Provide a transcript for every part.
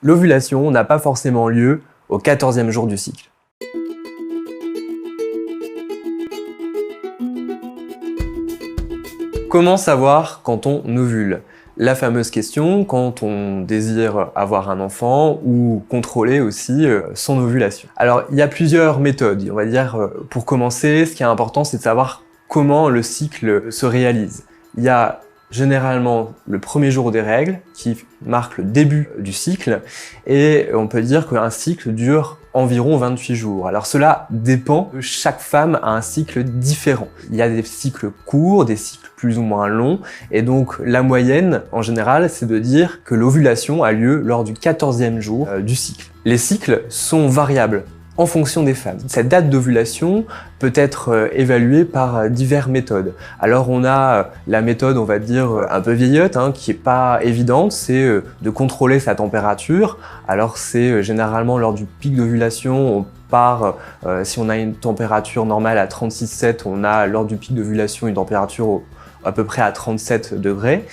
L'ovulation n'a pas forcément lieu au 14e jour du cycle. Comment savoir quand on ovule? La fameuse question quand on désire avoir un enfant ou contrôler aussi son ovulation. Alors, il y a plusieurs méthodes. On va dire, pour commencer, ce qui est important, c'est de savoir comment le cycle se réalise. Il y a généralement le premier jour des règles qui marque le début du cycle et on peut dire qu'un cycle dure environ 28 jours. Alors cela dépend, chaque femme a un cycle différent. Il y a des cycles courts, des cycles plus ou moins longs et donc la moyenne en général c'est de dire que l'ovulation a lieu lors du 14e jour du cycle. Les cycles sont variables en fonction des femmes. Cette date d'ovulation peut être évaluée par diverses méthodes. Alors on a la méthode, on va dire, un peu vieillotte, qui est pas évidente, c'est de contrôler sa température. Alors c'est généralement lors du pic d'ovulation, on part, si on a une température normale à 36,7, on a lors du pic d'ovulation une température à peu près à 37 degrés.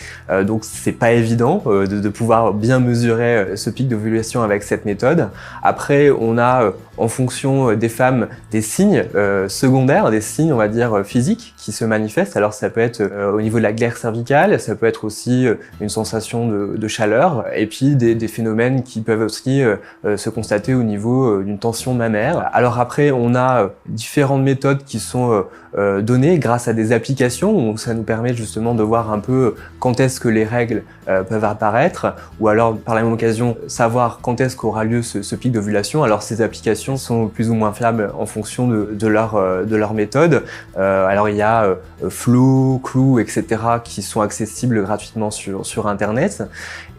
Donc c'est pas évident de pouvoir bien mesurer ce pic d'ovulation avec cette méthode. Après, on a en fonction des femmes des signes secondaires, des signes on va dire physiques qui se manifestent. Alors ça peut être au niveau de la glaire cervicale, ça peut être aussi une sensation de chaleur et puis des phénomènes qui peuvent aussi se constater au niveau d'une tension mammaire. Alors après, on a différentes méthodes qui sont données grâce à des applications où ça nous permet justement de voir un peu quand est-ce que les règles peuvent apparaître ou alors par la même occasion savoir quand est-ce qu'aura lieu ce pic d'ovulation. Alors ces applications sont plus ou moins fiables en fonction de leur méthode. Alors il y a Flow, Clue, etc. qui sont accessibles gratuitement sur internet.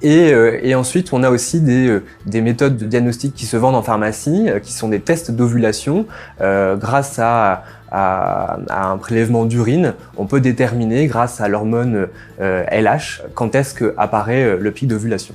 Et ensuite on a aussi des méthodes de diagnostic qui se vendent en pharmacie, qui sont des tests d'ovulation. Grâce à un prélèvement d'urine, on peut déterminer grâce à l'hormone LH quand est-ce qu'apparaît le pic d'ovulation.